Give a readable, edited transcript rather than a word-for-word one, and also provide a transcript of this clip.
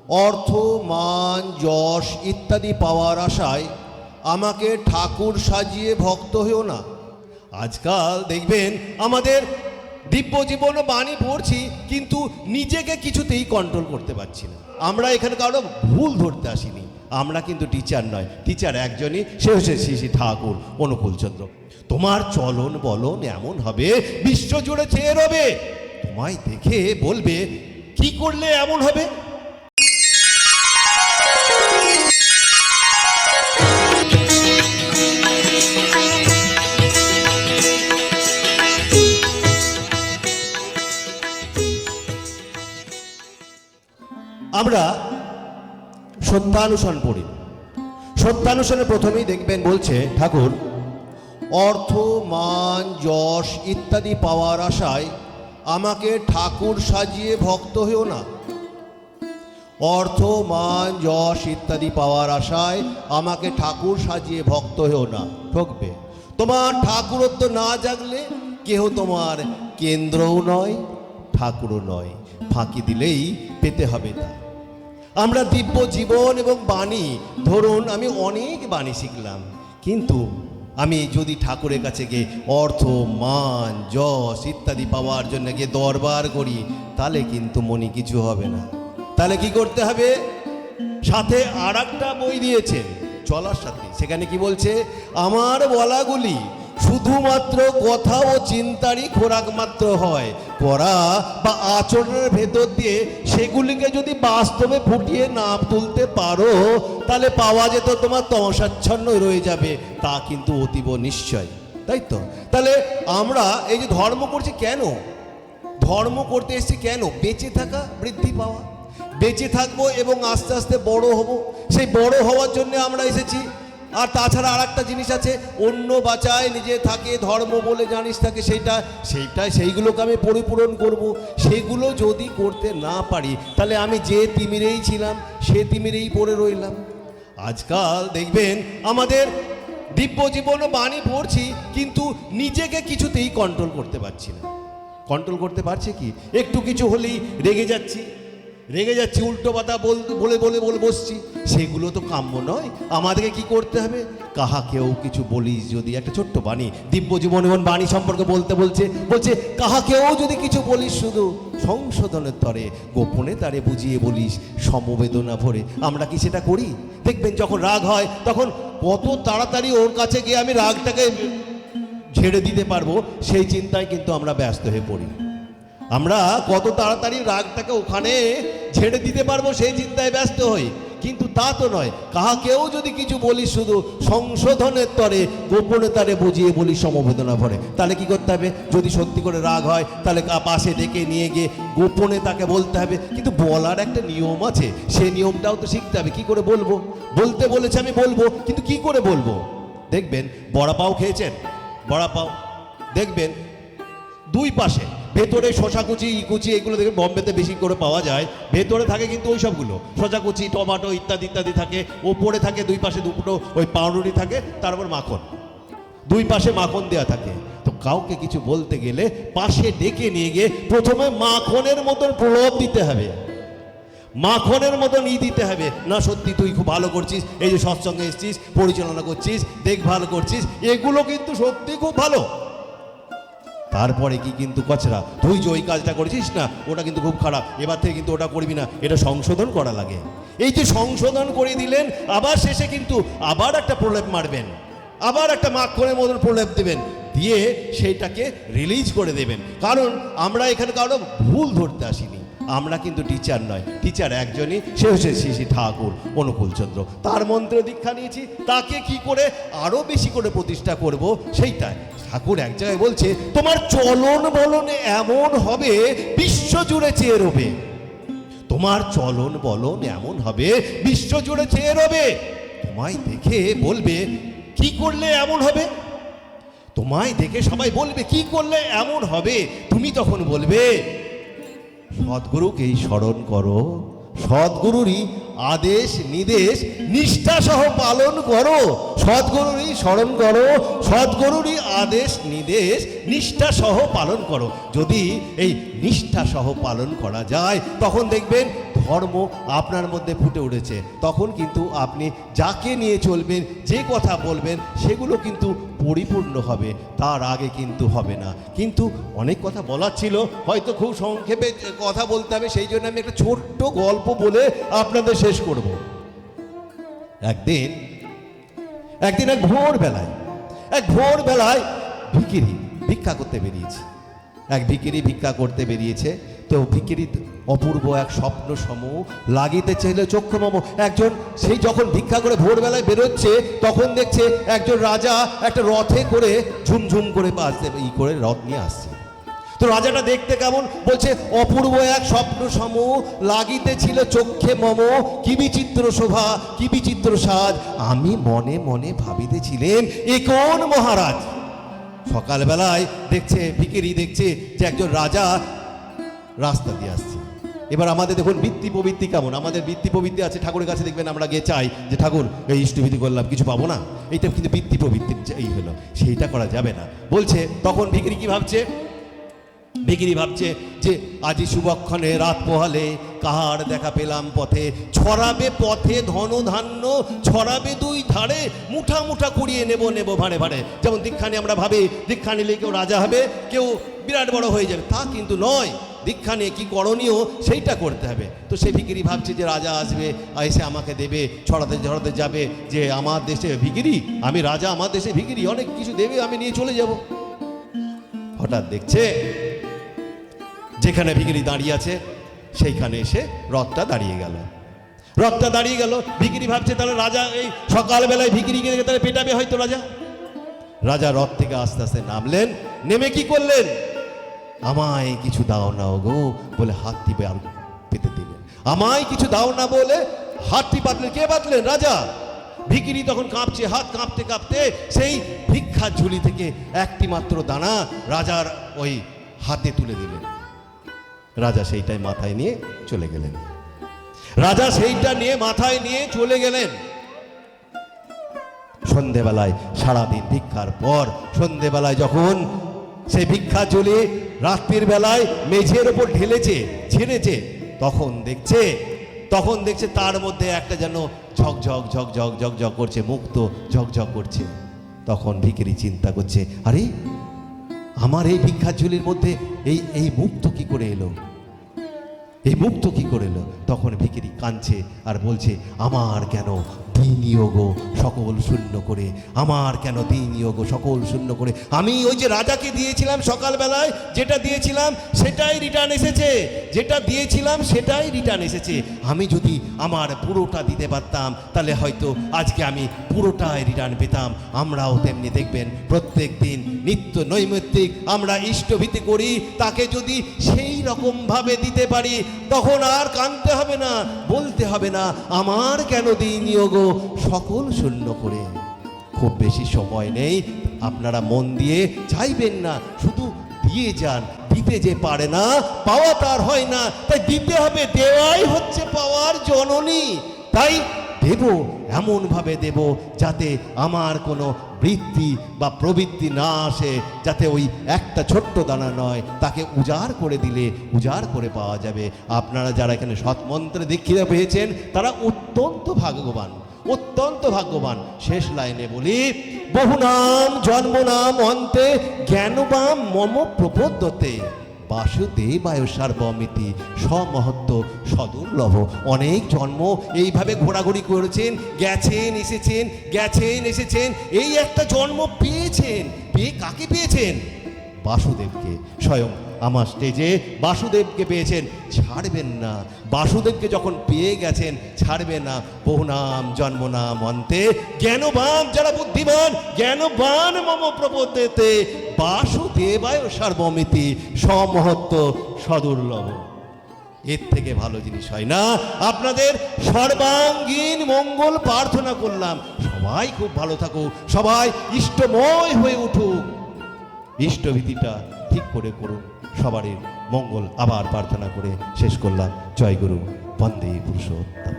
অর্থ, মান, যশ ইত্যাদি পাওয়ার আশায় আমাকে ঠাকুর সাজিয়ে ভক্ত হয়েও না। আজকাল দেখবেন আমাদের দিব্য জীবন বাণী পড়ছি, কিন্তু নিজেকে কিছুতেই কন্ট্রোল করতে পারছি না। আমরা এখানে কারো ভুল ধরতে আসিনি, আমরা কিন্তু টিচার নয়, টিচার একজনই, সে হচ্ছে শ্রী শ্রী ঠাকুর অনুকূলচন্দ্র। তোমার চলন বলন এমন হবে বিশ্বজুড়ে চেয়ে রবে, তোমায় দেখে বলবে কি করলে এমন হবে। আমরা সত্যানুসরণ পড়ি। সত্যানুসরণে প্রথমেই দেখবেন বলছে ঠাকুর, অর্থ, মান, যশ ইত্যাদি পাওয়ার আশায় আমাকে ঠাকুর সাজিয়ে ভক্ত হয়েও না। অর্থ, মান, যশ ইত্যাদি পাওয়ার আশায় আমাকে ঠাকুর সাজিয়ে ভক্ত হয়েও না। ঠকবে। তোমার ঠাকুরত্ব না জাগলে কেহ তোমার কেন্দ্রও নয়, ঠাকুরও নয়, ফাঁকি দিলেই পেতে হবে তা। আমরা দিব্য জীবন এবং বাণী, ধরুন আমি অনেক বাণী শিখলাম, কিন্তু আমি যদি ঠাকুরের কাছে গিয়ে অর্থ, মান, যশ ইত্যাদি পাওয়ার জন্য গিয়ে দরবার করি, তাহলে কিন্তু মনে কিছু হবে না। তাহলে কি করতে হবে? সাথে আর একটা বই দিয়েছেন চলার সাথে, সেখানে কি বলছে, আমার বলাগুলি শুধুমাত্র কথা ও চিন্তারই খোরাক মাত্র হয়, করা বা আচরণের ভেতর দিয়ে সেগুলিকে যদি বাস্তবে ফুটিয়ে না তুলতে পারো, তাহলে পাওয়া যেত তোমার তমসাচ্ছন্ন রয়ে যাবে, তা কিন্তু অতীব নিশ্চয়। তাই তো? তাহলে আমরা এই যে ধর্ম করছি কেন? ধর্ম করতে এসেছি কেন? বেঁচে থাকা, বৃদ্ধি পাওয়া, বেঁচে থাকবো এবং আস্তে আস্তে বড় হব, সেই বড় হওয়ার জন্য আমরা এসেছি। আর তাছাড়া আর একটা জিনিস আছে, অন্য বাঁচায় নিজে থাকে, ধর্ম বলে জানিস থাকে, সেইগুলোকে আমি পরিপূরণ করব। সেগুলো যদি করতে না পারি, তাহলে আমি যে তিমিরেই ছিলাম সে তিমিরেই পড়ে রইলাম। আজকাল দেখবেন আমাদের দিব্য জীবন বাণী পড়ছি, কিন্তু নিজেকে কিছুতেই কন্ট্রোল করতে পারছি না। কন্ট্রোল করতে পারছে কি? একটু কিছু হলেই রেগে যাচ্ছি, উল্টো কথা বলে বলে বলে বসছি। সেগুলো তো কাম্য নয়। আমাদেরকে কি করতে হবে? কাহাকেও কিছু বলিস যদি, একটা ছোট্ট বাণী দিব্য জীবন এবং বাণী সম্পর্কে বলছে কাহাকেও যদি কিছু বলিস, শুধু সংশোধনের তরে গোপনে তারে বুঝিয়ে বলিস সমবেদনা ভরে। আমরা কি সেটা করি? দেখবেন যখন রাগ হয়, তখন কত তাড়াতাড়ি ওর কাছে গিয়ে আমি রাগটাকে ঝেড়ে দিতে পারবো, সেই চিন্তায় কিন্তু আমরা ব্যস্ত হয়ে পড়ি। আমরা কত তাড়াতাড়ি রাগটাকে ওখানে ছেড়ে দিতে পারবো, সেই চিন্তায় ব্যস্ত হই, কিন্তু তা তো নয়। কাহাকেও যদি কিছু বলি, শুধু সংশোধনের তরে গোপনে তারে বুঝিয়ে বলি সমবেদনা ভরে। তাহলে কি করতে হবে? যদি সত্যি করে রাগ হয়, তাহলে পাশে ডেকে নিয়ে গিয়ে গোপনে তাকে বলতে হবে। কিন্তু বলার একটা নিয়ম আছে, সেই নিয়মটাও তো শিখতে হবে। কি করে বলবো? বলতে বলেছে আমি বলবো, কিন্তু কি করে বলবো? দেখবেন বড়া পাও খেয়েছেন, বড়া পাও দেখবেন দুই পাশে, ভেতরে শশা কুচি, কুচি, এগুলো দেখবেন বম্বেতে বেশি করে পাওয়া যায়। ভেতরে থাকে কিন্তু ওই সবগুলো শশা কুচি, টমেটো ইত্যাদি ইত্যাদি থাকে। ওপরে থাকে দুই পাশে দুটো ওই পাউরুটি থাকে, তারপর মাখন, দুই পাশে মাখন দেওয়া থাকে। তো কাউকে কিছু বলতে গেলে পাশে ডেকে নিয়ে গিয়ে প্রথমে মাখনের মতন প্রলোভ দিতে হবে, মাখনের মতন দিতে হবে। না সত্যি তুই খুব ভালো করছিস, এই যে সৎসঙ্গে এসছিস, পরিচালনা করছিস, দেখভাল করছিস, এগুলো কিন্তু সত্যি খুব ভালো। তারপরে কি কিন্তু কচরা, তুই যে ওই কাজটা করেছিস না, ওটা কিন্তু খুব খারাপ, এবার থেকে কিন্তু ওটা করবি না, এটা সংশোধন করা লাগে। এই যে সংশোধন করে দিলেন, আবার শেষে কিন্তু আবার একটা প্রলেপ মারবেন, আবার একটা মাখনের মতন প্রলেপ দেবেন, দিয়ে সেইটাকে রিলিজ করে দেবেন। কারণ আমরা এখানে কারো ভুল ধরতে আসিনি, আমরা কিন্তু টিচার নয়, টিচার একজনই, সে হচ্ছে শ্রী শ্রী ঠাকুর অনুকূলচন্দ্র। তার মন্ত্রে দীক্ষা নিয়েছি, তাকে কি করে আরো বেশি করে প্রতিষ্ঠা করব, সেইটাই ঠাকুর এক জায়গায় বলছে, তোমার চলন বলনে এমন হবে বিশ্বজুড়ে চেয়ে রবে। তোমার চলন বলন এমন হবে বিশ্বজুড়ে চেয়ে রবে, তোমায় দেখে বলবে কি করলে এমন হবে। তোমায় দেখে সবাই বলবে কি করলে এমন হবে, তুমি তখন বলবে সদ্গুরুকেই স্মরণ করো, সদ্গুরুরই আদেশ নির্দেশ নিষ্ঠা সহ পালন করো, সদ্গুরুরই স্মরণ করো, সদ্গুরুরই আদেশ নির্দেশ নিষ্ঠা সহ পালন করো। যদি এই নিষ্ঠা সহ পালন করা যায়, তখন দেখবেন ধর্ম আপনার মধ্যে ফুটে উঠেছে, তখন কিন্তু আপনি যাকে নিয়ে চলবেন, যে কথা বলবেন, সেগুলো কিন্তু পরিপূর্ণ হবে, তার আগে কিন্তু হবে না। কিন্তু অনেক কথা বলার ছিল, হয়তো খুব সংক্ষেপে কথা বলতে হবে, সেই জন্য আমি একটা ছোট্ট গল্প বলে আপনাদের শেষ করব। একদিন এক ভোরবেলায় ভিখিরি ভিক্ষা করতে বেরিয়েছে। এক ভিখিরি ভিক্ষা করতে বেরিয়েছে, তো ভিখিরি অপূর্ব এক স্বপ্ন সমূহ লাগিতে চাইলে চক্ষুমম। একজন সেই যখন ভিক্ষা করে ভোরবেলায় বেরোচ্ছে, তখন দেখছে একজন রাজা একটা রথে করে ঝুমঝুম করে আসছে, করে রথ নিয়ে আসছে। তো রাজাটা দেখতে কেমন, বলছে অপূর্ব এক স্বপ্ন সমূহ লাগিতে ছিল চক্ষে মম, কি বিচিত্র শোভা, কি বিচিত্র সাজ, আমি মনে মনে ভাবিতেছিলেন এ কোন মহারাজ। সকালবেলায় দেখছে ভিখিরি, দেখছে যে একজন রাজা রাস্তা দিয়ে আসছে। এবার আমাদের দেখুন বৃত্তি প্রবৃত্তি কেমন, আমাদের বৃত্তি প্রবৃত্তি আছে, ঠাকুরের কাছে দেখবেন আমরা গিয়ে চাই যে ঠাকুর এই ইষ্টবিধি করলাম, কিছু পাবো না, এইটা কিন্তু বৃত্তি প্রবৃত্তির এই হলো, সেইটা করা যাবে না। বলছে তখন ভিখিরি কি ভাবছে, ভিখিরি ভাবছে যে আজি শুভক্ষণে রাত পোহালে কাহার দেখা পেলাম পথে, ছড়াবে পথে ধন ধান্য, ছড়াবে দুই ধারে, মুঠা মুঠা কুড়িয়ে নেব নেব ভাড়ে ভাড়ে। যেমন দীক্ষা নিয়ে আমরা ভাবি, দীক্ষা নিলে কেউ রাজা হবে, কেউ বিরাট বড় হয়ে যাবে, তা কিন্তু নয়। দীক্ষা নিয়ে কী করণীয় সেইটা করতে হবে। তো সে ভিখিরি ভাবছে যে রাজা আসবে, এসে আমাকে দেবে, ছড়াতে ছড়াতে যাবে যে আমার দেশে ভিখিরি, আমি রাজা, আমার দেশে ভিখিরি, অনেক কিছু দেবে, আমি নিয়ে চলে যাব। হঠাৎ দেখছে যেখানে ভিখিরি দাঁড়িয়ে আছে সেইখানে এসে রথটা দাঁড়িয়ে গেল। ভিখিরি ভাবছে তাহলে রাজা এই সকালবেলায় ভিখিরিকে দেখে তাহলে পেটাবে হয়তো রাজা। রাজা রথ থেকে আস্তে আস্তে নামলেন, নেমে কি করলেন, আমায় কিছু দাও না গো বলে হাতটি পেতে দিলেন। আমায় কিছু দাও না বলে হাতটি পাতলেন। কে পাতলেন? রাজা। ভিখিরি তখন কাঁপছে, হাত কাঁপতে কাঁপতে সেই ভিক্ষার ঝুলি থেকে একটি মাত্র দানা রাজার ওই হাতে তুলে দিলেন। রাজা সেইটাই মাথায় নিয়ে চলে গেলেন। সন্ধেবেলায় সারাদিন ভিক্ষার পর সন্ধেবেলায় যখন সেই ভিক্ষা ঝুলি রাত্রির বেলায় মেঝের ওপর ছেড়েছে, তখন দেখছে তার মধ্যে একটা যেন ঝকঝক ঝকঝক ঝকঝক করছে, মুক্ত ঝকঝক করছে। তখন ভিখিরি চিন্তা করছে, আরে আমার এই ভিক্ষার ঝুলির মধ্যে এই মুক্ত কি করে এলো, তখন ভিখিরি কাঁদছে আর বলছে, আমার কেন দিনিয়োগ সকল শূন্য করে, আমি ওই যে রাজাকে দিয়েছিলাম সকালবেলায়, যেটা দিয়েছিলাম সেটাই রিটার্ন এসেছে। আমি যদি আমার পুরোটা দিতে পারতাম তাহলে হয়তো আজকে আমি পুরোটাই রিটার্ন পেতাম। আমরাও তেমনি দেখবেন প্রত্যেক দিন নিত্য নৈমিত্তিক আমরা ইষ্টভীতি করি, তাকে যদি সেই রকম ভাবে দিতে পারি তখন আর কাঁদতে হবে না, বলতে হবে না আমার কেন দিনিয়োগ সকল শূন্য করে। খুব বেশি সময় নেই, আপনারা মন দিয়ে চাইবেন না, শুধু দিয়ে যান। দিতে যে পারে না পাওয়া তার হয় না, তাই দিতে হবে, দেওয়াই হচ্ছে পাওয়ার জননী। তাই দেব, এমনভাবে দেব যাতে আমার কোনো বৃত্তি বা প্রবৃত্তি না আসে, যাতে ওই একটা ছোট্ট দানা নয়, তাকে উজাড় করে দিলে উজাড় করে পাওয়া যাবে। আপনারা যারা এখানে সৎমন্ত্রে দীক্ষিতা পেয়েছেন তারা অত্যন্ত ভাগ্যবান। শেষ লাইনে বলি, বহু নাম জন্ম নাম অন্তে জ্ঞানবাম মম প্রপদ্যতে, বাসুদেবায় সার্বমিতি সমহত্ব সদুর্লভ। অনেক জন্ম এইভাবে ঘোরাঘুরি করেছেন, গেছেন এসেছেন, এই একটা জন্ম পেয়েছেন। কাকে পেয়েছেন? বাসুদেবকে। স্বয়ং আমার স্টেজে বাসুদেবকে পেয়েছেন, ছাড়বেন না। বাসুদেবকে যখন পেয়ে গেছেন ছাড়বেন না। বহু নাম জন্ম নাম অন্তে জ্ঞানবান, যারা বুদ্ধিমান, জ্ঞানবান মম প্রপদ্যতে, বাসুদেবায় সার্বমিতি সমহত্ব সদুর্লভ। এর থেকে ভালো জিনিস হয় না। আপনাদের সর্বাঙ্গীন মঙ্গল প্রার্থনা করলাম। সবাই খুব ভালো থাকুক, সবাই ইষ্টময় হয়ে উঠুক, ইষ্টভীতিটা ঠিক করে করুন। সবারই মঙ্গল আবার প্রার্থনা করে শেষ করলাম। জয় গুরু, বন্দে পুরুষোত্তম।